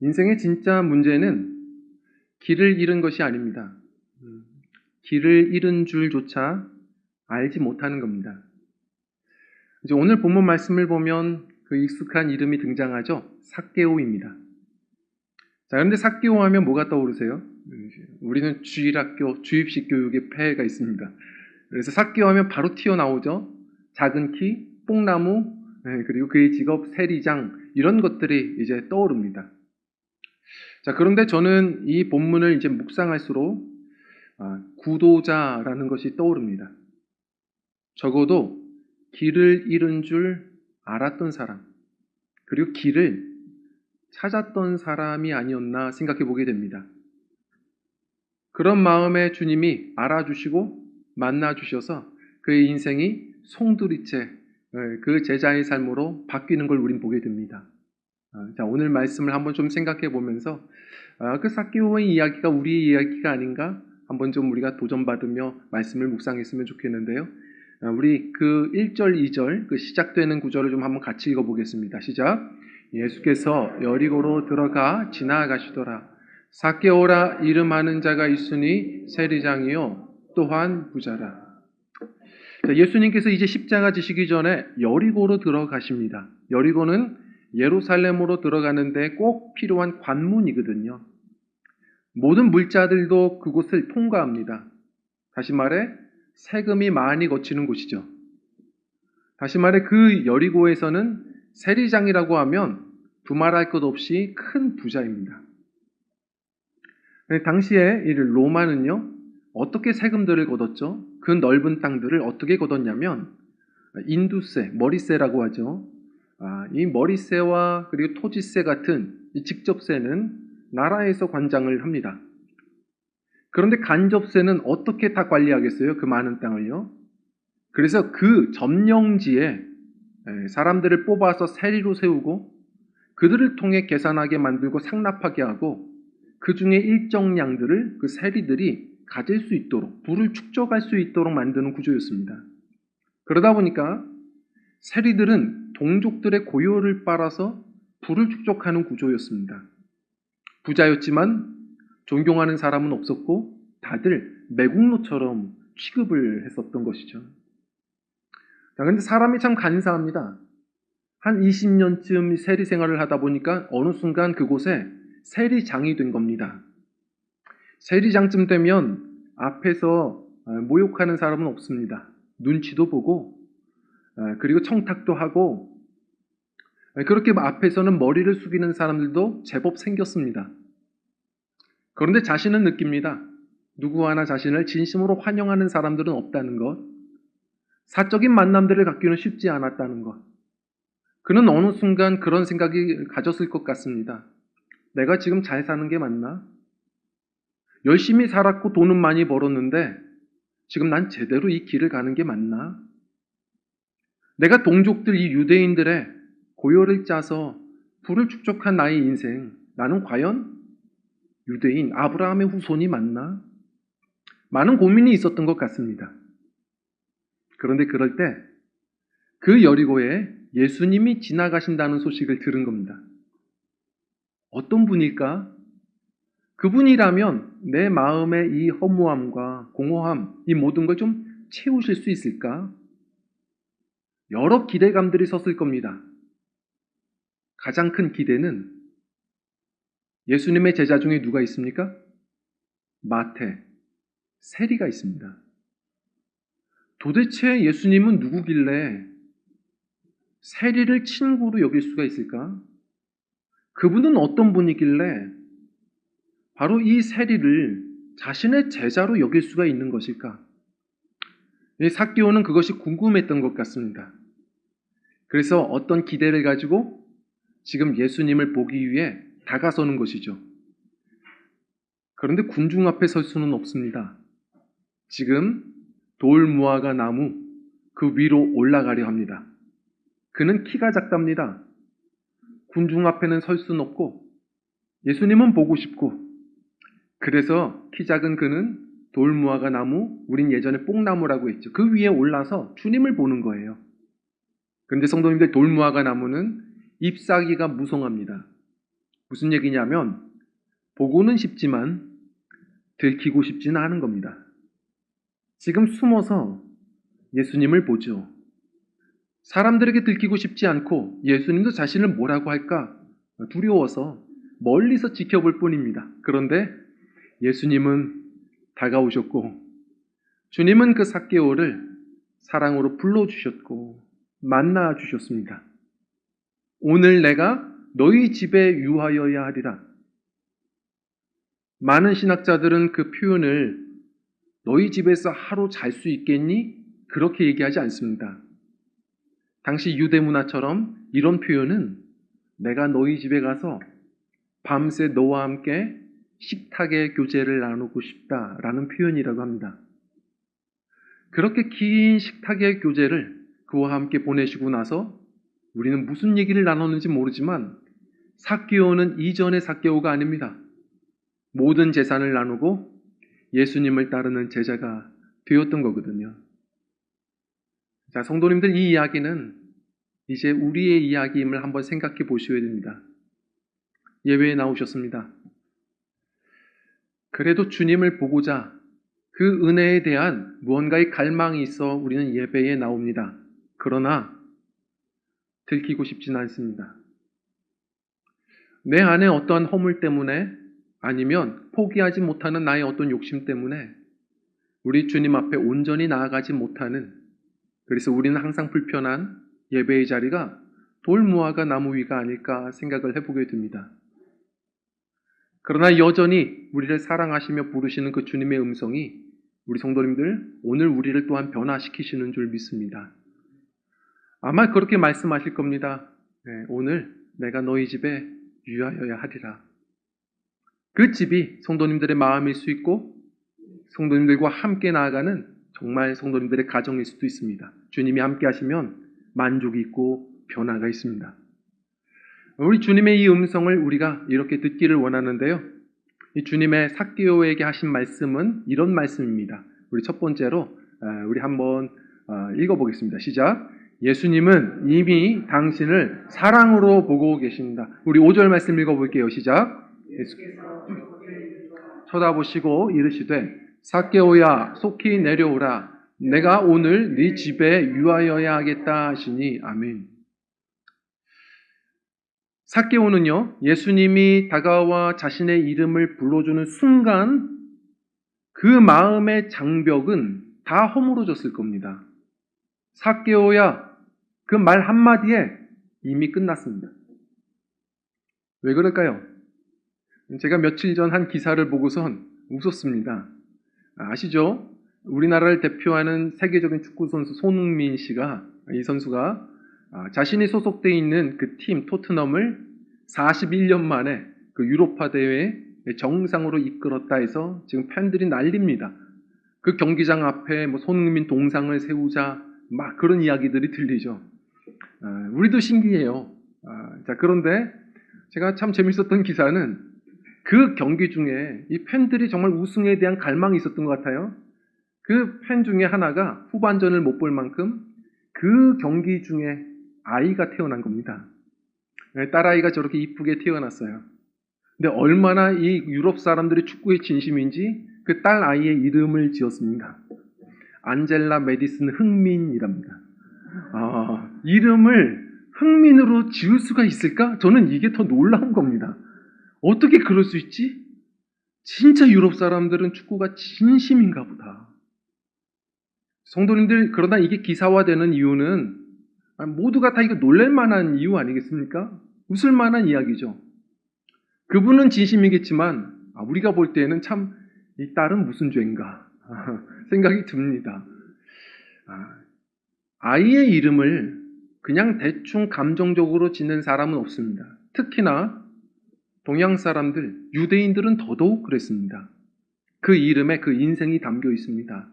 인생의 진짜 문제는 길을 잃은 것이 아닙니다. 길을 잃은 줄조차 알지 못하는 겁니다. 이제 오늘 본문 말씀을 보면 그 익숙한 이름이 등장하죠. 삭개오입니다. 자, 그런데 삭개오 하면 뭐가 떠오르세요? 우리는 주일학교, 주입식 교육의 폐해가 있습니다. 그래서 삭개오 하면 바로 튀어나오죠. 작은 키, 뽕나무, 그리고 그의 직업 세리장, 이런 것들이 이제 떠오릅니다. 자, 그런데 저는 이 본문을 이제 묵상할수록 구도자라는 것이 떠오릅니다. 적어도 길을 잃은 줄 알았던 사람, 그리고 길을 찾았던 사람이 아니었나 생각해 보게 됩니다. 그런 마음에 주님이 알아주시고 만나주셔서 그의 인생이 송두리째 그 제자의 삶으로 바뀌는 걸 우린 보게 됩니다. 자, 오늘 말씀을 한번 좀 생각해 보면서 그 삭개오의 이야기가 우리의 이야기가 아닌가 한번 좀 우리가 도전받으며 말씀을 묵상했으면 좋겠는데요. 우리 그 1절, 2절 그 시작되는 구절을 좀 한번 같이 읽어보겠습니다. 시작. 예수께서 여리고로 들어가 지나가시더라. 삭개오라 이름하는 자가 있으니 세리장이요 또한 부자라. 자, 예수님께서 이제 십자가 지시기 전에 여리고로 들어가십니다. 여리고는 예루살렘으로 들어가는데 꼭 필요한 관문이거든요. 모든 물자들도 그곳을 통과합니다. 다시 말해 세금이 많이 거치는 곳이죠. 다시 말해 그 여리고에서는 세리장이라고 하면 두말할 것 없이 큰 부자입니다. 당시에 이 로마는요, 어떻게 세금들을 걷었죠? 그 넓은 땅들을 어떻게 걷었냐면 인두세, 머리세라고 하죠. 이 머리세와 그리고 토지세 같은 이 직접세는 나라에서 관장을 합니다. 그런데 간접세는 어떻게 다 관리하겠어요? 그 많은 땅을요. 그래서 그 점령지에 사람들을 뽑아서 세리로 세우고 그들을 통해 계산하게 만들고 상납하게 하고 그 중에 일정량들을 그 세리들이 가질 수 있도록 부를 축적할 수 있도록 만드는 구조였습니다. 그러다 보니까 세리들은 동족들의 고요를 빨아서 부를 축적하는 구조였습니다. 부자였지만 존경하는 사람은 없었고 다들 매국노처럼 취급을 했었던 것이죠. 자, 근데 사람이 참 간사합니다. 한 20년쯤 세리 생활을 하다 보니까 어느 순간 그곳에 세리장이 된 겁니다. 세리장쯤 되면 앞에서 모욕하는 사람은 없습니다. 눈치도 보고 그리고 청탁도 하고 그렇게 앞에서는 머리를 숙이는 사람들도 제법 생겼습니다. 그런데 자신은 느낍니다. 누구 하나 자신을 진심으로 환영하는 사람들은 없다는 것, 사적인 만남들을 갖기는 쉽지 않았다는 것. 그는 어느 순간 그런 생각이 가졌을 것 같습니다. 내가 지금 잘 사는 게 맞나? 열심히 살았고 돈은 많이 벌었는데 지금 난 제대로 이 길을 가는 게 맞나? 내가 동족들 이 유대인들의 고요를 짜서 부를 축적한 나의 인생, 나는 과연 유대인 아브라함의 후손이 맞나? 많은 고민이 있었던 것 같습니다. 그런데 그럴 때 그 여리고에 예수님이 지나가신다는 소식을 들은 겁니다. 어떤 분일까? 그분이라면 내 마음의 이 허무함과 공허함, 이 모든 걸 좀 채우실 수 있을까? 여러 기대감들이 섰을 겁니다. 가장 큰 기대는 예수님의 제자 중에 누가 있습니까? 마태, 세리가 있습니다. 도대체 예수님은 누구길래 세리를 친구로 여길 수가 있을까? 그분은 어떤 분이길래 바로 이 세리를 자신의 제자로 여길 수가 있는 것일까? 삭개오는 그것이 궁금했던 것 같습니다. 그래서 어떤 기대를 가지고 지금 예수님을 보기 위해 다가서는 것이죠. 그런데 군중 앞에 설 수는 없습니다. 지금 돌무화과 나무 그 위로 올라가려 합니다. 그는 키가 작답니다. 군중 앞에는 설 수는 없고 예수님은 보고 싶고 그래서 키 작은 그는 돌무화과 나무, 우린 예전에 뽕나무라고 했죠. 그 위에 올라서 주님을 보는 거예요. 그런데 성도님들 돌무화과 나무는 잎사귀가 무성합니다. 무슨 얘기냐면 보고는 싶지만 들키고 싶지는 않은 겁니다. 지금 숨어서 예수님을 보죠. 사람들에게 들키고 싶지 않고 예수님도 자신을 뭐라고 할까 두려워서 멀리서 지켜볼 뿐입니다. 그런데 예수님은 다가오셨고 주님은 그 삭개오를 사랑으로 불러주셨고 만나 주셨습니다. 오늘 내가 너희 집에 유하여야 하리라. 많은 신학자들은 그 표현을 너희 집에서 하루 잘 수 있겠니? 그렇게 얘기하지 않습니다. 당시 유대 문화처럼 이런 표현은 내가 너희 집에 가서 밤새 너와 함께 식탁의 교제를 나누고 싶다라는 표현이라고 합니다. 그렇게 긴 식탁의 교제를 그와 함께 보내시고 나서 우리는 무슨 얘기를 나눴는지 모르지만 삭개오는 이전의 삭개오가 아닙니다. 모든 재산을 나누고 예수님을 따르는 제자가 되었던 거거든요. 자, 성도님들, 이 이야기는 이제 우리의 이야기임을 한번 생각해 보셔야 됩니다. 예배에 나오셨습니다. 그래도 주님을 보고자 그 은혜에 대한 무언가의 갈망이 있어 우리는 예배에 나옵니다. 그러나 들키고 싶지는 않습니다. 내 안에 어떠한 허물 때문에 아니면 포기하지 못하는 나의 어떤 욕심 때문에 우리 주님 앞에 온전히 나아가지 못하는, 그래서 우리는 항상 불편한 예배의 자리가 돌무화과 나무 위가 아닐까 생각을 해보게 됩니다. 그러나 여전히 우리를 사랑하시며 부르시는 그 주님의 음성이 우리 성도님들 오늘 우리를 또한 변화시키시는 줄 믿습니다. 아마 그렇게 말씀하실 겁니다. 네, 오늘 내가 너희 집에 유하여야 하리라. 그 집이 성도님들의 마음일 수 있고 성도님들과 함께 나아가는 정말 성도님들의 가정일 수도 있습니다. 주님이 함께 하시면 만족이 있고 변화가 있습니다. 우리 주님의 이 음성을 우리가 이렇게 듣기를 원하는데요. 이 주님의 삭개오에게 하신 말씀은 이런 말씀입니다. 우리 첫 번째로 우리 한번 읽어보겠습니다. 시작. 예수님은 이미 당신을 사랑으로 보고 계신다. 우리 5절 말씀 읽어볼게요. 시작. 쳐다보시고 이르시되 삭개오야 속히 내려오라. 내가 오늘 네 집에 유하여야 하겠다 하시니 아멘. 삭개오는요, 예수님이 다가와 자신의 이름을 불러주는 순간 그 마음의 장벽은 다 허물어졌을 겁니다. 삭개오야, 그 말 한마디에 이미 끝났습니다. 왜 그럴까요? 제가 며칠 전 한 기사를 보고선 웃었습니다. 아시죠? 우리나라를 대표하는 세계적인 축구 선수 손흥민 씨가, 이 선수가 자신이 소속되어 있는 그 팀 토트넘을 41년 만에 그 유로파 대회에 정상으로 이끌었다 해서 지금 팬들이 난립니다. 그 경기장 앞에 뭐 손흥민 동상을 세우자 막 그런 이야기들이 들리죠. 우리도 신기해요. 자, 그런데 제가 참 재밌었던 기사는 그 경기 중에 이 팬들이 정말 우승에 대한 갈망이 있었던 것 같아요. 그 팬 중에 하나가 후반전을 못 볼 만큼 그 경기 중에 아이가 태어난 겁니다. 딸아이가 저렇게 이쁘게 태어났어요. 근데 얼마나 이 유럽 사람들이 축구에 진심인지 그 딸 아이의 이름을 지었습니다. 안젤라 메디슨 흥민이랍니다. 이름을 흥민으로 지을 수가 있을까? 저는 이게 더 놀라운 겁니다. 어떻게 그럴 수 있지? 진짜 유럽 사람들은 축구가 진심인가 보다. 성도님들, 그러나 이게 기사화되는 이유는 모두가 다 이거 놀랄만한 이유 아니겠습니까? 웃을만한 이야기죠. 그분은 진심이겠지만 우리가 볼 때는 참 이 딸은 무슨 죄인가 생각이 듭니다. 아이의 이름을 그냥 대충 감정적으로 짓는 사람은 없습니다. 특히나 동양 사람들, 유대인들은 더더욱 그랬습니다. 그 이름에 그 인생이 담겨 있습니다.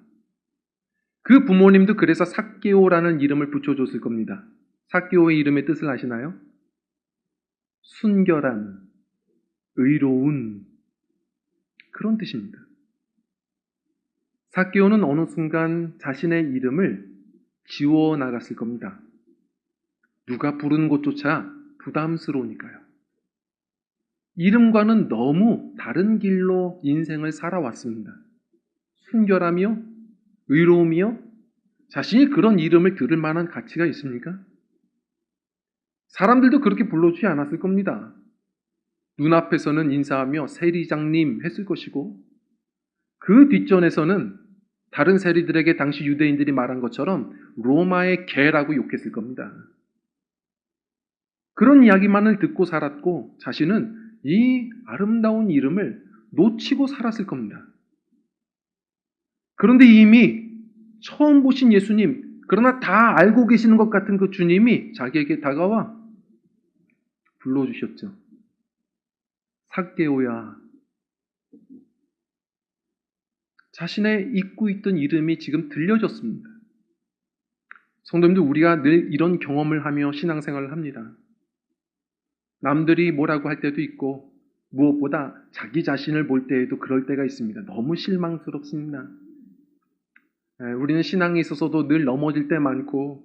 그 부모님도 그래서 삭개오라는 이름을 붙여줬을 겁니다. 삭개오의 이름의 뜻을 아시나요? 순결한, 의로운 그런 뜻입니다. 삭개오는 어느 순간 자신의 이름을 지워 나갔을 겁니다. 누가 부르는 것조차 부담스러우니까요. 이름과는 너무 다른 길로 인생을 살아왔습니다. 순결하며 의로우며 자신이 그런 이름을 들을 만한 가치가 있습니까? 사람들도 그렇게 불러주지 않았을 겁니다. 눈앞에서는 인사하며 세리장님 했을 것이고 그 뒷전에서는 다른 세리들에게 당시 유대인들이 말한 것처럼 로마의 개라고 욕했을 겁니다. 그런 이야기만을 듣고 살았고 자신은 이 아름다운 이름을 놓치고 살았을 겁니다. 그런데 이미 처음 보신 예수님, 그러나 다 알고 계시는 것 같은 그 주님이 자기에게 다가와 불러주셨죠. 삭개오야. 자신의 잊고 있던 이름이 지금 들려졌습니다. 성도님들, 우리가 늘 이런 경험을 하며 신앙생활을 합니다. 남들이 뭐라고 할 때도 있고 무엇보다 자기 자신을 볼 때에도 그럴 때가 있습니다. 너무 실망스럽습니다. 우리는 신앙에 있어서도 늘 넘어질 때 많고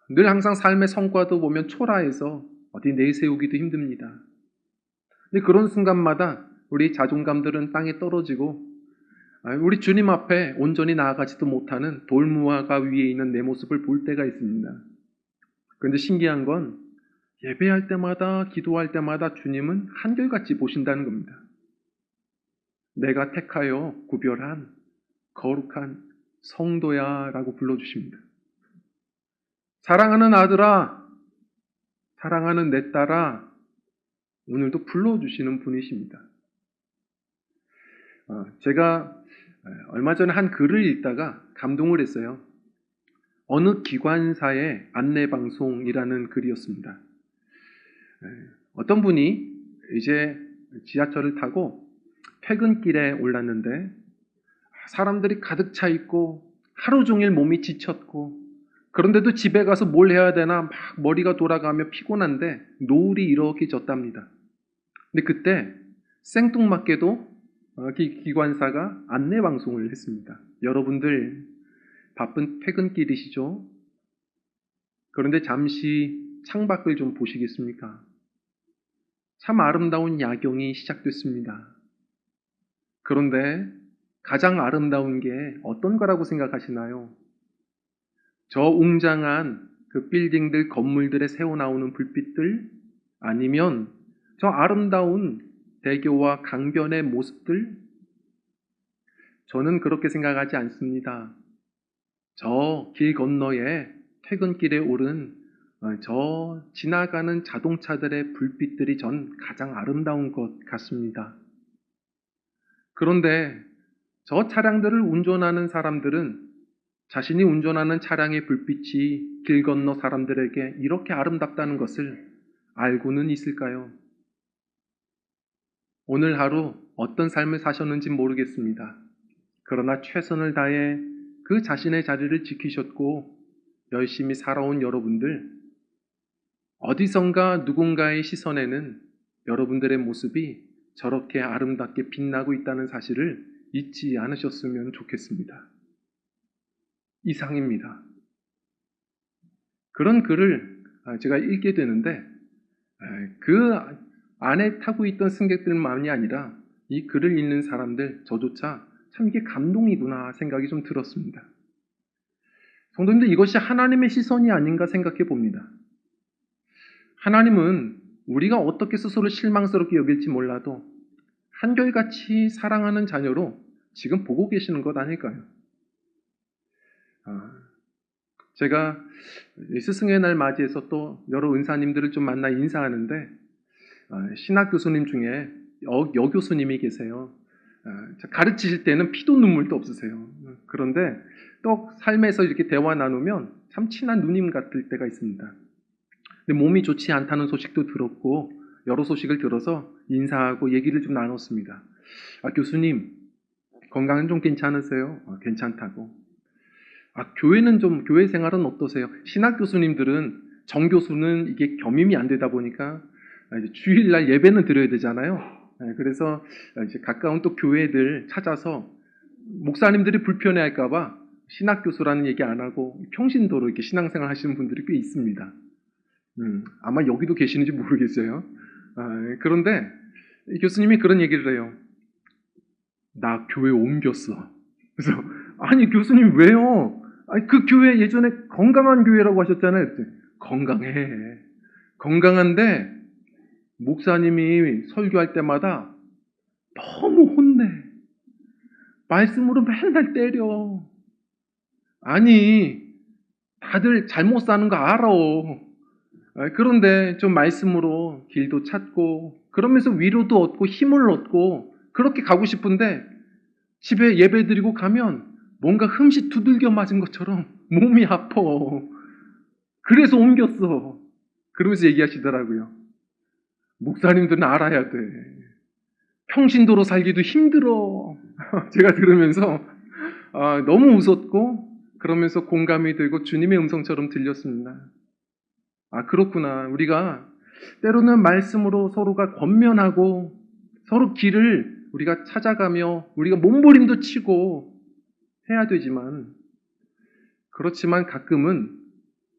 늘 항상 삶의 성과도 보면 초라해서 어디 내세우기도 힘듭니다. 근데 그런 순간마다 우리 자존감들은 땅에 떨어지고 우리 주님 앞에 온전히 나아가지도 못하는 돌무화과 위에 있는 내 모습을 볼 때가 있습니다. 그런데 신기한 건 예배할 때마다 기도할 때마다 주님은 한결같이 보신다는 겁니다. 내가 택하여 구별한 거룩한 성도야 라고 불러주십니다. 사랑하는 아들아, 사랑하는 내 딸아, 오늘도 불러주시는 분이십니다. 제가 얼마 전에 한 글을 읽다가 감동을 했어요. 어느 기관사의 안내방송이라는 글이었습니다. 어떤 분이 이제 지하철을 타고 퇴근길에 올랐는데 사람들이 가득 차 있고 하루 종일 몸이 지쳤고 그런데도 집에 가서 뭘 해야 되나 막 머리가 돌아가며 피곤한데 노을이 이렇게 졌답니다. 근데 그때 생뚱맞게도 기관사가 안내 방송을 했습니다. 여러분들 바쁜 퇴근길이시죠? 그런데 잠시 창밖을 좀 보시겠습니까? 참 아름다운 야경이 시작됐습니다. 그런데 가장 아름다운 게 어떤 거라고 생각하시나요? 저 웅장한 그 빌딩들, 건물들에 새어나오는 불빛들, 아니면 저 아름다운 대교와 강변의 모습들? 저는 그렇게 생각하지 않습니다. 저 길 건너에 퇴근길에 오른 저 지나가는 자동차들의 불빛들이 전 가장 아름다운 것 같습니다. 그런데 저 차량들을 운전하는 사람들은 자신이 운전하는 차량의 불빛이 길 건너 사람들에게 이렇게 아름답다는 것을 알고는 있을까요? 오늘 하루 어떤 삶을 사셨는지 모르겠습니다. 그러나 최선을 다해 그 자신의 자리를 지키셨고 열심히 살아온 여러분들, 어디선가 누군가의 시선에는 여러분들의 모습이 저렇게 아름답게 빛나고 있다는 사실을 잊지 않으셨으면 좋겠습니다. 이상입니다. 그런 글을 제가 읽게 되는데 그 안에 타고 있던 승객들만이 아니라 이 글을 읽는 사람들, 저조차 참 이게 감동이구나 생각이 좀 들었습니다. 성도님들, 이것이 하나님의 시선이 아닌가 생각해 봅니다. 하나님은 우리가 어떻게 스스로 실망스럽게 여길지 몰라도 한결같이 사랑하는 자녀로 지금 보고 계시는 것 아닐까요? 제가 스승의 날 맞이해서 또 여러 은사님들을 좀 만나 인사하는데 신학 교수님 중에 여교수님이 계세요. 가르치실 때는 피도 눈물도 없으세요. 그런데 또 삶에서 이렇게 대화 나누면 참 친한 누님 같을 때가 있습니다. 근데 몸이 좋지 않다는 소식도 들었고 여러 소식을 들어서 인사하고 얘기를 좀 나눴습니다. 교수님, 건강은 좀 괜찮으세요? 괜찮다고. 교회 생활은 어떠세요? 신학 교수님들은 정교수는 이게 겸임이 안 되다 보니까 이제 주일날 예배는 드려야 되잖아요. 그래서 이제 가까운 또 교회들 찾아서 목사님들이 불편해할까봐 신학 교수라는 얘기 안 하고 평신도로 이렇게 신앙생활 하시는 분들이 꽤 있습니다. 아마 여기도 계시는지 모르겠어요. 그런데 이 교수님이 그런 얘기를 해요. 나 교회 옮겼어. 그래서 아니 교수님 왜요? 아니 그 교회 예전에 건강한 교회라고 하셨잖아요. 그랬더니, 건강해. 건강한데 목사님이 설교할 때마다 너무 혼내. 말씀으로 맨날 때려. 아니 다들 잘못 사는 거 알아. 그런데 좀 말씀으로 길도 찾고 그러면서 위로도 얻고 힘을 얻고 그렇게 가고 싶은데 집에 예배 드리고 가면 뭔가 흠식 두들겨 맞은 것처럼 몸이 아파. 그래서 옮겼어. 그러면서 얘기하시더라고요. 목사님들은 알아야 돼. 평신도로 살기도 힘들어. 제가 들으면서 너무 웃었고 그러면서 공감이 되고 주님의 음성처럼 들렸습니다. 그렇구나. 우리가 때로는 말씀으로 서로가 권면하고 서로 길을 우리가 찾아가며 우리가 몸부림도 치고 해야 되지만 그렇지만 가끔은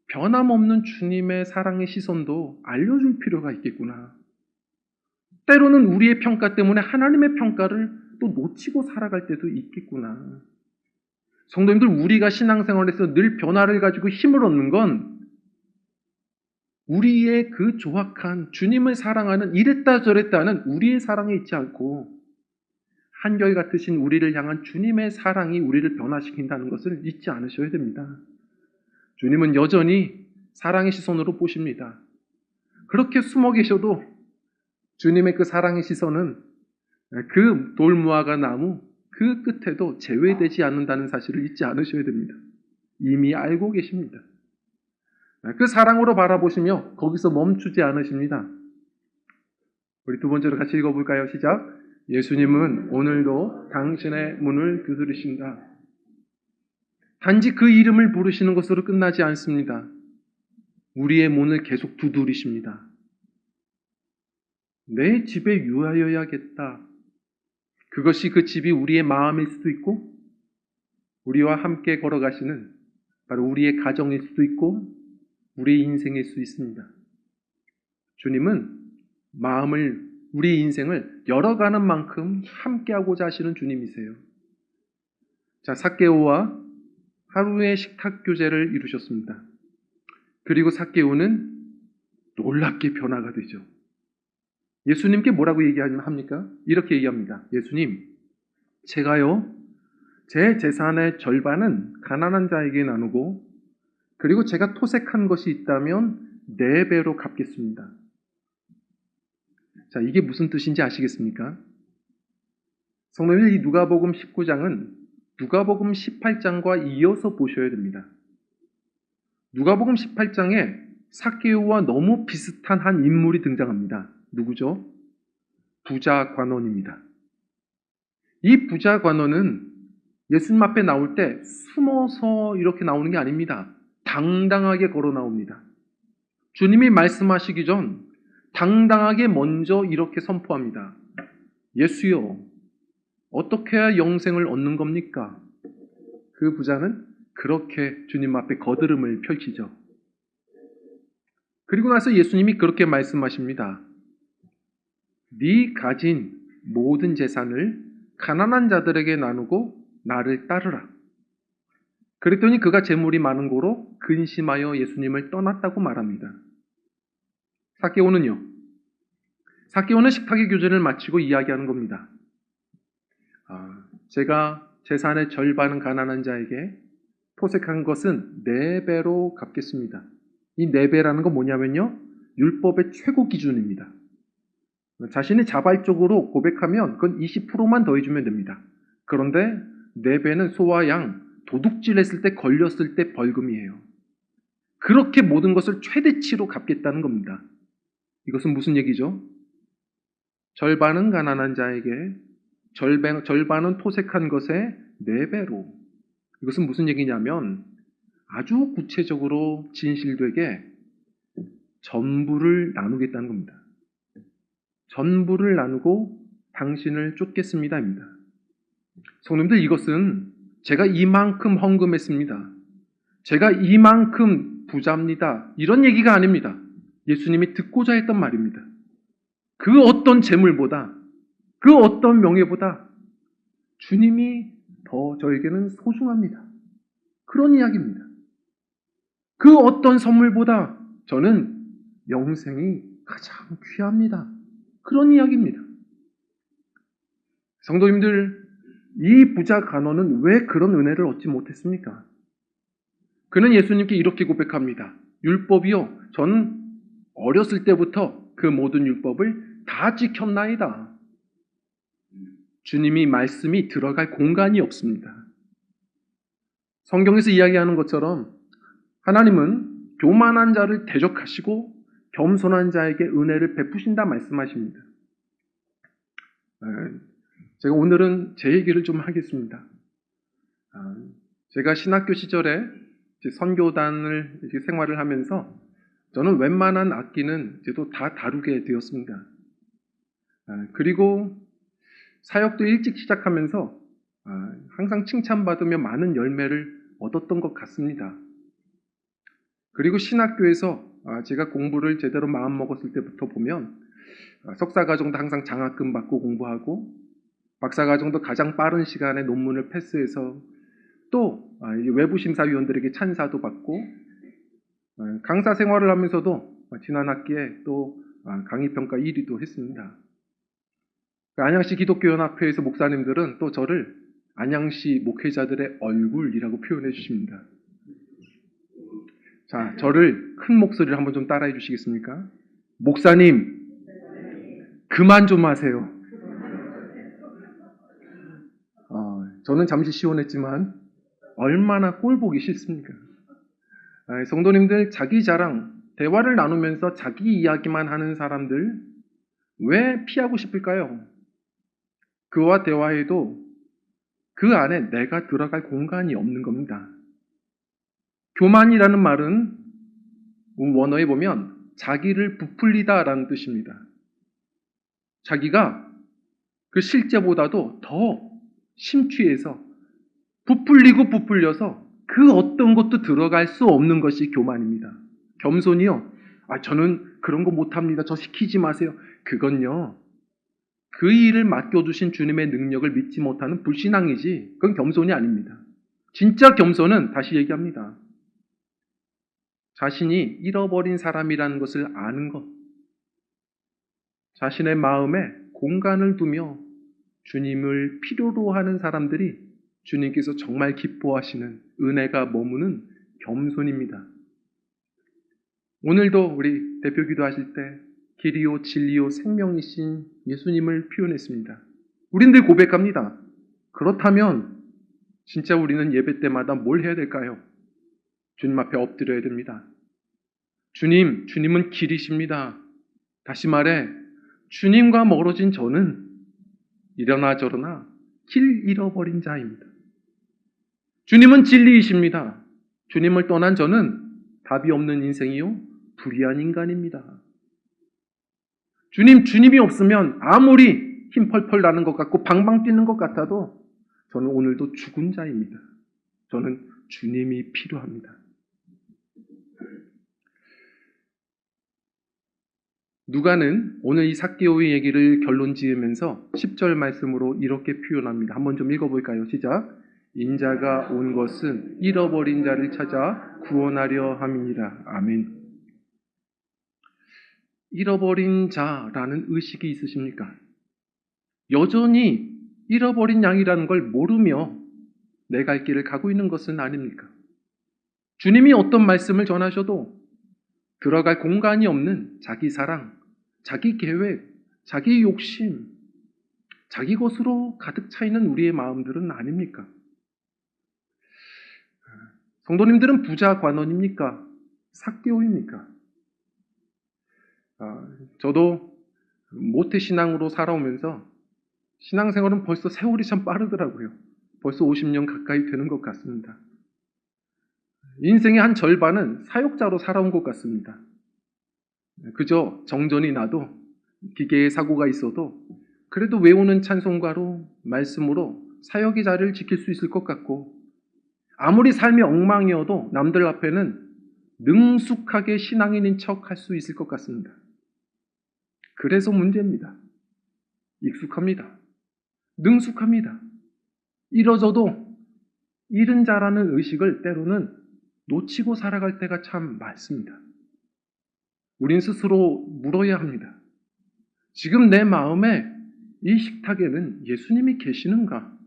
변함없는 주님의 사랑의 시선도 알려줄 필요가 있겠구나. 때로는 우리의 평가 때문에 하나님의 평가를 또 놓치고 살아갈 때도 있겠구나. 성도님들, 우리가 신앙생활에서 늘 변화를 가지고 힘을 얻는 건 우리의 그 조악한 주님을 사랑하는 이랬다 저랬다 하는 우리의 사랑에 있지 않고 한결같으신 우리를 향한 주님의 사랑이 우리를 변화시킨다는 것을 잊지 않으셔야 됩니다. 주님은 여전히 사랑의 시선으로 보십니다. 그렇게 숨어 계셔도 주님의 그 사랑의 시선은 그 돌무화과 나무 그 끝에도 제외되지 않는다는 사실을 잊지 않으셔야 됩니다. 이미 알고 계십니다. 그 사랑으로 바라보시며 거기서 멈추지 않으십니다. 우리 두 번째로 같이 읽어볼까요? 시작. 예수님은 오늘도 당신의 문을 두드리신다. 단지 그 이름을 부르시는 것으로 끝나지 않습니다. 우리의 문을 계속 두드리십니다. 내 집에 유하여야겠다. 그것이 그 집이 우리의 마음일 수도 있고 우리와 함께 걸어가시는 바로 우리의 가정일 수도 있고 우리의 인생일 수 있습니다. 주님은 우리 인생을 열어가는 만큼 함께하고자 하시는 주님이세요. 자, 삭개오와 하루의 식탁 교제를 이루셨습니다. 그리고 삭개오는 놀랍게 변화가 되죠. 예수님께 뭐라고 얘기합니까? 이렇게 얘기합니다. 예수님, 제가요, 제 재산의 절반은 가난한 자에게 나누고 그리고 제가 토색한 것이 있다면 4배로 갚겠습니다. 자, 이게 무슨 뜻인지 아시겠습니까? 성도님들, 이 누가복음 19장은 누가복음 18장과 이어서 보셔야 됩니다. 누가복음 18장에 삭개오와 너무 비슷한 한 인물이 등장합니다. 누구죠? 부자 관원입니다. 이 부자 관원은 예수님 앞에 나올 때 숨어서 이렇게 나오는 게 아닙니다. 당당하게 걸어 나옵니다. 주님이 말씀하시기 전 당당하게 먼저 이렇게 선포합니다. 예수여, 어떻게 해야 영생을 얻는 겁니까? 그 부자는 그렇게 주님 앞에 거드름을 펼치죠. 그리고 나서 예수님이 그렇게 말씀하십니다. 네 가진 모든 재산을 가난한 자들에게 나누고 나를 따르라. 그랬더니 그가 재물이 많은 고로 근심하여 예수님을 떠났다고 말합니다. 삭개오는 식탁의 교제를 마치고 이야기하는 겁니다. 제가 재산의 절반은 가난한 자에게 토색한 것은 4배로 갚겠습니다. 이 4배라는 건 뭐냐면요, 율법의 최고 기준입니다. 자신이 자발적으로 고백하면 그건 20%만 더해주면 됩니다. 그런데 4배는 소와 양, 도둑질했을 때 걸렸을 때 벌금이에요. 그렇게 모든 것을 최대치로 갚겠다는 겁니다. 이것은 무슨 얘기죠? 절반은 가난한 자에게, 절반은 토색한 것의 4배로. 이것은 무슨 얘기냐면 아주 구체적으로 진실되게 전부를 나누겠다는 겁니다. 전부를 나누고 당신을 쫓겠습니다입니다. 성도님들, 이것은 제가 이만큼 헌금했습니다. 제가 이만큼 부자입니다. 이런 얘기가 아닙니다. 예수님이 듣고자 했던 말입니다. 그 어떤 재물보다 그 어떤 명예보다 주님이 더 저에게는 소중합니다. 그런 이야기입니다. 그 어떤 선물보다 저는 영생이 가장 귀합니다. 그런 이야기입니다. 성도님들, 이 부자 간원은 왜 그런 은혜를 얻지 못했습니까? 그는 예수님께 이렇게 고백합니다. 율법이요, 전 어렸을 때부터 그 모든 율법을 다 지켰나이다. 주님이 말씀이 들어갈 공간이 없습니다. 성경에서 이야기하는 것처럼 하나님은 교만한 자를 대적하시고 겸손한 자에게 은혜를 베푸신다 말씀하십니다. 제가 오늘은 제 얘기를 좀 하겠습니다. 제가 신학교 시절에 선교단을 생활을 하면서 저는 웬만한 악기는 저도 다 다루게 되었습니다. 그리고 사역도 일찍 시작하면서 항상 칭찬받으며 많은 열매를 얻었던 것 같습니다. 그리고 신학교에서 제가 공부를 제대로 마음먹었을 때부터 보면 석사과정도 항상 장학금 받고 공부하고 박사과정도 가장 빠른 시간에 논문을 패스해서 또 외부 심사위원들에게 찬사도 받고 강사 생활을 하면서도 지난 학기에 또 강의평가 1위도 했습니다. 안양시 기독교연합회에서 목사님들은 또 저를 안양시 목회자들의 얼굴이라고 표현해 주십니다. 자, 저를 큰 목소리를 한번 좀 따라해 주시겠습니까? 목사님, 그만 좀 하세요. 저는 잠시 시원했지만 얼마나 꼴보기 싫습니까? 성도님들, 자기 자랑, 대화를 나누면서 자기 이야기만 하는 사람들 왜 피하고 싶을까요? 그와 대화해도 그 안에 내가 들어갈 공간이 없는 겁니다. 교만이라는 말은 원어에 보면 자기를 부풀리다라는 뜻입니다. 자기가 그 실제보다도 더 심취해서 부풀리고 부풀려서 그 어떤 것도 들어갈 수 없는 것이 교만입니다. 겸손이요. 저는 그런 거 못합니다. 저 시키지 마세요. 그건요, 그 일을 맡겨주신 주님의 능력을 믿지 못하는 불신앙이지 그건 겸손이 아닙니다. 진짜 겸손은 다시 얘기합니다. 자신이 잃어버린 사람이라는 것을 아는 것, 자신의 마음에 공간을 두며 주님을 필요로 하는 사람들이 주님께서 정말 기뻐하시는 은혜가 머무는 겸손입니다. 오늘도 우리 대표기도 하실 때 길이요 진리요 생명이신 예수님을 표현했습니다. 우린 늘 고백합니다. 그렇다면 진짜 우리는 예배 때마다 뭘 해야 될까요? 주님 앞에 엎드려야 됩니다. 주님은 길이십니다. 다시 말해 주님과 멀어진 저는 이러나 저러나 길 잃어버린 자입니다. 주님은 진리이십니다. 주님을 떠난 저는 답이 없는 인생이요 불의한 인간입니다. 주님이 없으면 아무리 힘 펄펄 나는 것 같고 방방 뛰는 것 같아도 저는 오늘도 죽은 자입니다. 저는 주님이 필요합니다. 누가는 오늘 이 삭개오의 얘기를 결론 지으면서 10절 말씀으로 이렇게 표현합니다. 한번 좀 읽어볼까요? 시작. 인자가 온 것은 잃어버린 자를 찾아 구원하려 함이니라. 아멘. 잃어버린 자라는 의식이 있으십니까? 여전히 잃어버린 양이라는 걸 모르며 내 갈 길을 가고 있는 것은 아닙니까? 주님이 어떤 말씀을 전하셔도 들어갈 공간이 없는 자기 사랑, 자기 계획, 자기 욕심, 자기 것으로 가득 차 있는 우리의 마음들은 아닙니까? 성도님들은 부자 관원입니까? 삭개오입니까? 저도 모태신앙으로 살아오면서 신앙생활은 벌써 세월이 참 빠르더라고요. 벌써 50년 가까이 되는 것 같습니다. 인생의 한 절반은 사역자로 살아온 것 같습니다. 그저 정전이 나도 기계에 사고가 있어도 그래도 외우는 찬송가로 말씀으로 사역의 자리를 지킬 수 있을 것 같고 아무리 삶이 엉망이어도 남들 앞에는 능숙하게 신앙인인 척 할 수 있을 것 같습니다. 그래서 문제입니다. 익숙합니다. 능숙합니다. 이러저도 잃은 자라는 의식을 때로는 놓치고 살아갈 때가 참 많습니다. 우린 스스로 물어야 합니다. 지금 내 마음에 이 식탁에는 예수님이 계시는가?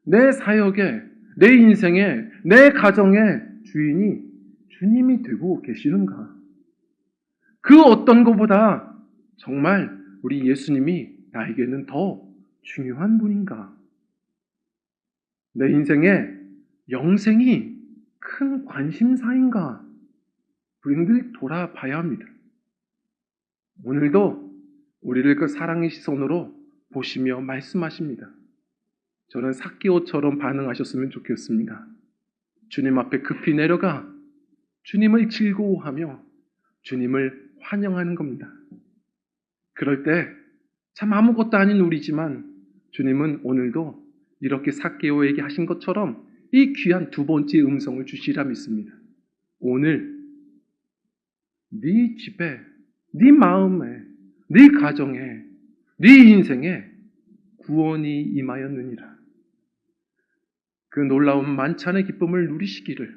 내 사역에, 내 인생에, 내 가정의 주인이 주님이 되고 계시는가? 그 어떤 것보다 정말 우리 예수님이 나에게는 더 중요한 분인가? 내 인생의 영생이 큰 관심사인가? 우리는 늘 돌아봐야 합니다. 오늘도 우리를 그 사랑의 시선으로 보시며 말씀하십니다. 저는 삭개오처럼 반응하셨으면 좋겠습니다. 주님 앞에 급히 내려가 주님을 즐거워하며 주님을 환영하는 겁니다. 그럴 때 참 아무것도 아닌 우리지만 주님은 오늘도 이렇게 삭개오에게 하신 것처럼 이 귀한 두 번째 음성을 주시리라 믿습니다. 오늘 네 집에, 네 마음에, 네 가정에, 네 인생에 구원이 임하였느니라. 그 놀라운 만찬의 기쁨을 누리시기를,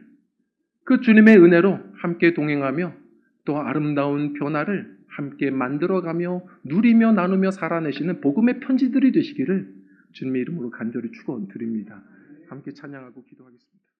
그 주님의 은혜로 함께 동행하며 또 아름다운 변화를 함께 만들어가며 누리며 나누며 살아내시는 복음의 편지들이 되시기를 주님의 이름으로 간절히 축원드립니다. 함께 찬양하고 기도하겠습니다.